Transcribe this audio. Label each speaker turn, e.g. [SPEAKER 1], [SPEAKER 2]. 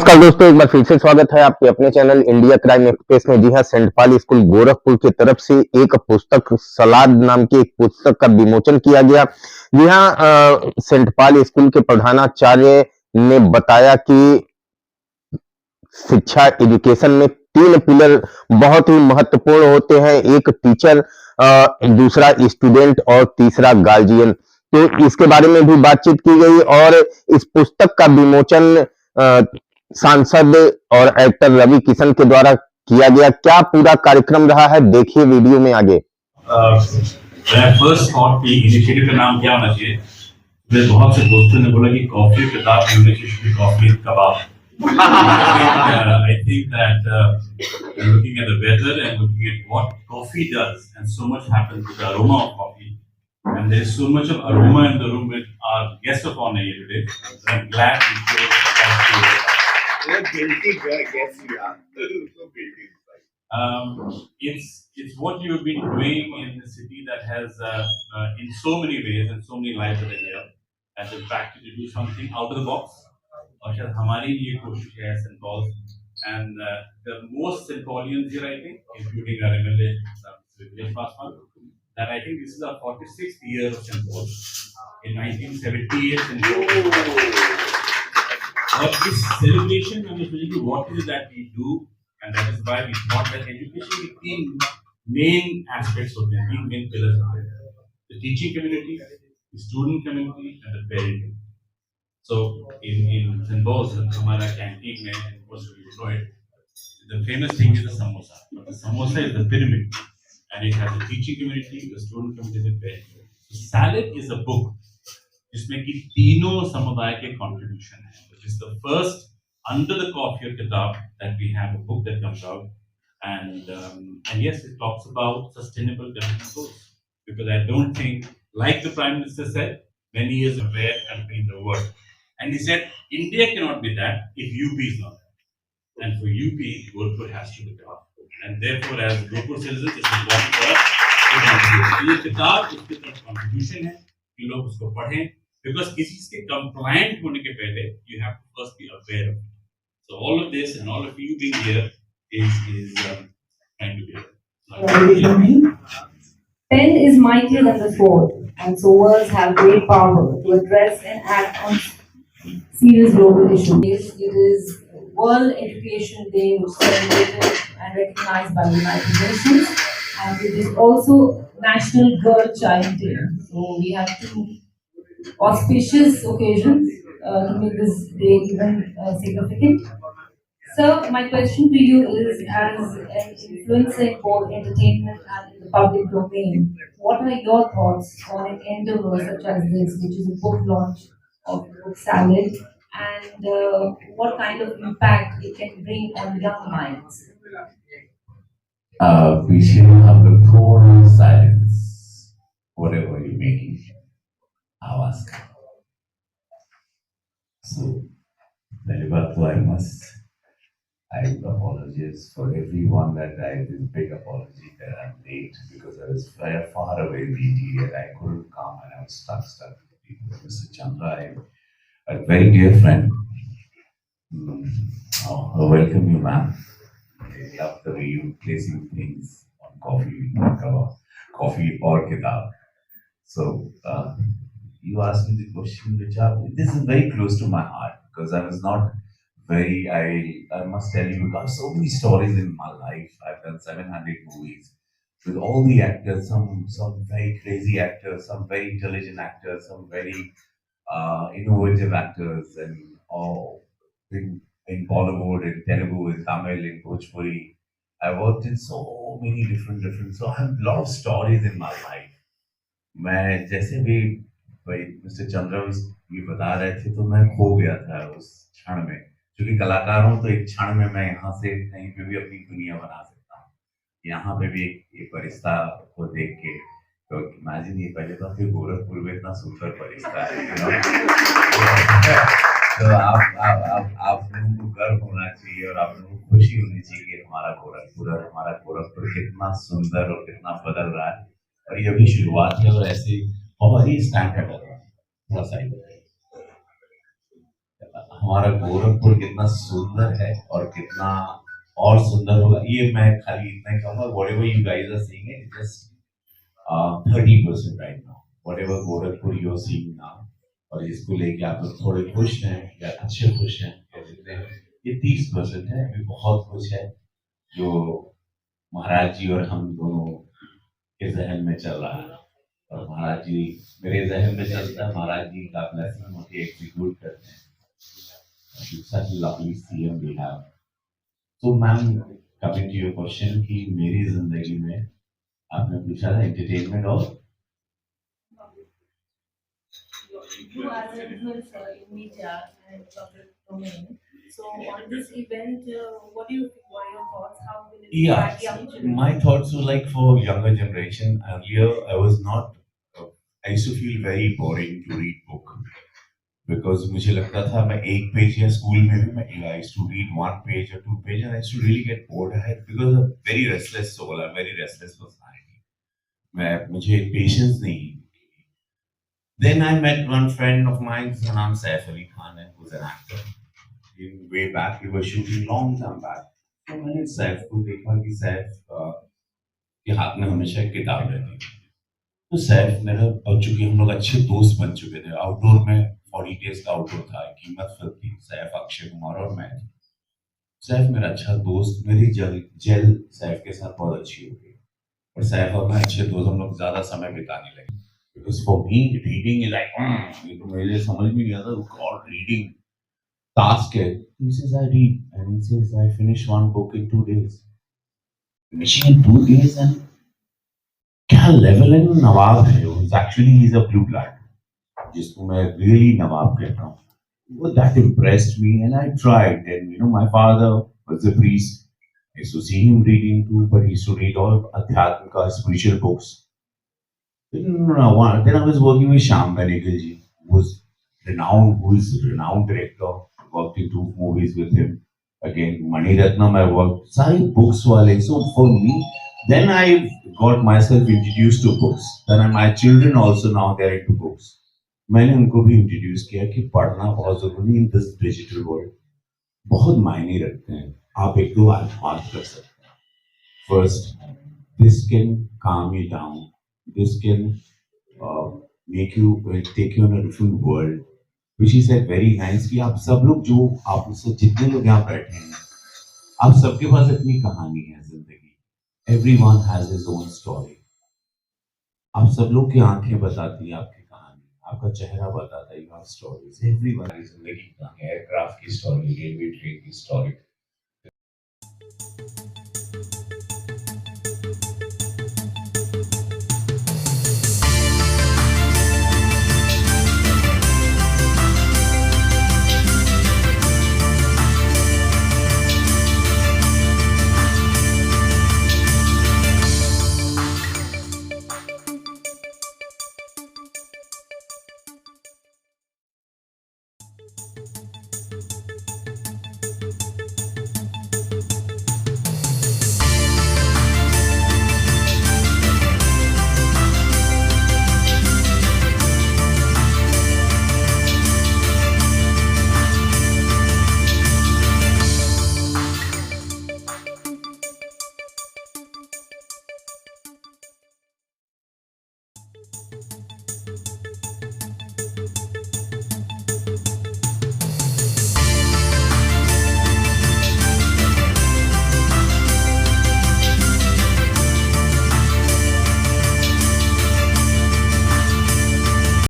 [SPEAKER 1] नमस्कार दोस्तों, एक बार फिर से स्वागत है आपके अपने चैनल इंडिया क्राइम एक्सप्रेस में। जी हाँ, सेंट पॉल स्कूल गोरखपुर की तरफ से एक पुस्तक सलाद नाम की एक पुस्तक का विमोचन किया गया। जी हाँ, सेंट पॉल स्कूल के प्रधानाचार्य ने बताया कि शिक्षा एजुकेशन में तीन पिलर बहुत ही महत्वपूर्ण होते हैं। एक टीचर, दूसरा स्टूडेंट और तीसरा गार्जियन। तो इसके बारे में भी बातचीत की गई और इस पुस्तक का विमोचन सांसद और एक्टर रवि किशन के द्वारा किया गया। क्या पूरा कार्यक्रम रहा है, देखिए वीडियो में आगे।
[SPEAKER 2] फर्स्ट थॉट कि इनिशिएटिव का नाम क्या होना चाहिए। मेरे बहुत से दोस्तों ने बोला कि कॉफी किताब होनी चाहिए, coffee kebab. I think that looking at the weather and looking at what coffee does, and so much happens with the aroma of coffee, and there is so much of aroma in the room with our guest of honor here today. So I'm glad we chose coffee.
[SPEAKER 3] Guilty guess you are. So guilty.
[SPEAKER 2] It's what you've been doing in the city that has, in so many ways and so many lives that are here, has impacted to do something out of the box. और शायद हमारी ये कोशिश है Saint Paul and the most St. Paulians here, I think, including our MLA, that I think this is our 46th year of St. Paul. In 1978, St. Paul. But this celebration, I was thinking, what is it that we do, and that is why we thought that education is three main aspects of it, three main pillars of it: the teaching community, the student community, and the parent community. So in St. Paul's, हमारा canteen में, most of you know it, the famous thing is the samosa. But the samosa is the pyramid, and it has the teaching community, the student community, and the parent community. So salad is a book जिसमें कि तीनों समुदाय के contribution है, which is the first under the coffee or kitab that we have a book that comes out, and yes, it talks about sustainable development goals, because I don't think, like the Prime Minister said many years ago, where country in the world. And he said, India cannot be that if UP is not that. And for UP, Gurukul has to be that. And therefore, as Gurukul citizens, it's important for us to contribute. ये किताब उसकी तरफ contribution है कि लोग उसको पढ़ें, because किसी चीज के compliant होने के पहले you have to first be aware of it. So all of this and all of you being here is trying to be here.
[SPEAKER 4] Pen is mightier than the sword, and so words have great power to address and act on serious global issues. It is World Education Day, which is celebrated and recognized by the United Nations, and it is also National Girl Child Day. So we have two auspicious occasions to make this day even significant. So my question to you is, as an influencer in both entertainment and in the public domain, what are your thoughts on an endeavor such as this, which is a book launch of book Salad, and what kind of impact it can bring on young minds?
[SPEAKER 5] We should have the total silence, whatever you're making. I'll ask. So, I apologize for everyone that I this big apology that I'm late, because I was very far away in DT and I couldn't come and I was stuck with people. Mr. Chandra, a very dear friend. Welcome you, ma'am. I love the way you placing things on coffee or kitab. So you asked me the question, which this is very close to my heart, because I was not very, I must tell you, I have so many stories in my life. I've done 700 movies with all the actors, some very crazy actors, some very intelligent actors, some very innovative actors, and all in Bollywood, in Telugu, in Tamil, in Bhojpuri. I worked in so many different, so I have a lot of stories in my life. मैं जैसे भी भाई mister चंद्र ये बता रहे थे तो मैं खो गया था उस क्षण में, क्योंकि कलाकार हूँ तो एक क्षण में मैं यहाँ से कहीं पे भी अपनी दुनिया बना सकता हूँ। यहाँ पे भी एक परिस्ता को देख के तो इमेजिन, ये पहले तो फिर गोरखपुर में इतना सुंदर परिस्ता है, तो आप लोगों को गर्व होना चाहिए और आप लोगों को खुशी होनी चाहिए कि हमारा गोरखपुर कितना सुंदर और कितना बदल रहा है, और ये भी शुरुआत है और ऐसे बहुत ही स्टैंड कर रहा है। हमारा गोरखपुर कितना सुंदर है और कितना और सुंदर होगा, ये मैं खाली इतना ही कहूँगा. Whatever you guys are seeing it, just 30% right now. Whatever Gorakhpur you are seeing now, और इसको लेके आप लोग थोड़े खुश हैं या अच्छे खुश हैं या जितने हैं, ये 30% है. अभी बहुत कुछ है जो महाराज जी और हम दोनों के जहन में चल रहा है, और महाराज जी मेरे जहन में चलता है, महाराज जी का ब्लेसिंग होके एग्जीक्यूट करते हैं. Such a lovely CM we have. So ma'am, coming to your question कि मेरी जिंदगी में आपने पूछा था एंटरटेनमेंट और
[SPEAKER 4] You as a influencer in media and public domain. So on this event, what do you think? What are your thoughts? How will it impact young children?
[SPEAKER 5] my thoughts were like for younger generation. Earlier I was not, I used to feel very boring to read book because मुझे लगता था मैं एक page या school में भी मैं I used to read 1 page or 2 pages and I used to really get bored. I had because of very restless soul, I'm very restless personality. मुझे patience नहीं. Then I met one friend of mine, his name is Saif Ali Khan, who's an actor. Way back, we were shooting long time back. तो मैंने सैफ को देखा कि सैफ के हाथ में हमेशा एक किताब रहती थी. तो सैफ मेरा, और चूंकि हम लोग अच्छे दोस्त बन चुके थे, आउटडोर में 40 डेज का आउटडोर था, कीमत फिल्म थी, सैफ, अक्षय कुमार और मैं. सैफ मेरा अच्छा दोस्त, मेरी जेल सैफ के साथ बहुत अच्छी हो गई, और सैफ और मैं अच्छे दोस्त, हम लोग ज्यादा समय बिताने लगे. Because for me, reading is like, ये तो मेरे समझ में नहीं आता, God, reading task है. He says I read, and he says I finish one book in 2 days. Finishing in 2 days, and क्या level है, नवाब है वो. Actually, he's a blue blood, जिसको मैं really नवाब कहता हूँ. Well, that impressed me, and I tried. And you know, my father was a priest. I used to see him reading too, but he used to read all adhyatmika, spiritual books. Then I was working with Shyam Benegal ji, who is renowned director. Worked in 2 movies with him. Again, Mani Ratnam, I worked. Sari books wale. So for me, then I got myself introduced to books. Then my children also now they are into books. मैंने उनको भी introduce किया कि पढ़ना बहुत जरूरी in this digital world. बहुत मायने रखते हैं. आप 1-2 बात कर सकते हैं. First, this can calm you down. This can make you take you in a different world. Which is a very nice कि आप सब लोग जो आप उससे जितने लोग यहाँ बैठे हैं, आप सबके पास अपनी कहानी है जिंदगी. Everyone has his own story. आप सब लोग की आंखें बताती हैं आपकी कहानी, आपका चेहरा बताता है. You have stories. Everyone की जिंदगी की कहानी, एयरक्राफ्ट की स्टोरी, रेलवे ट्रेन की स्टोरी.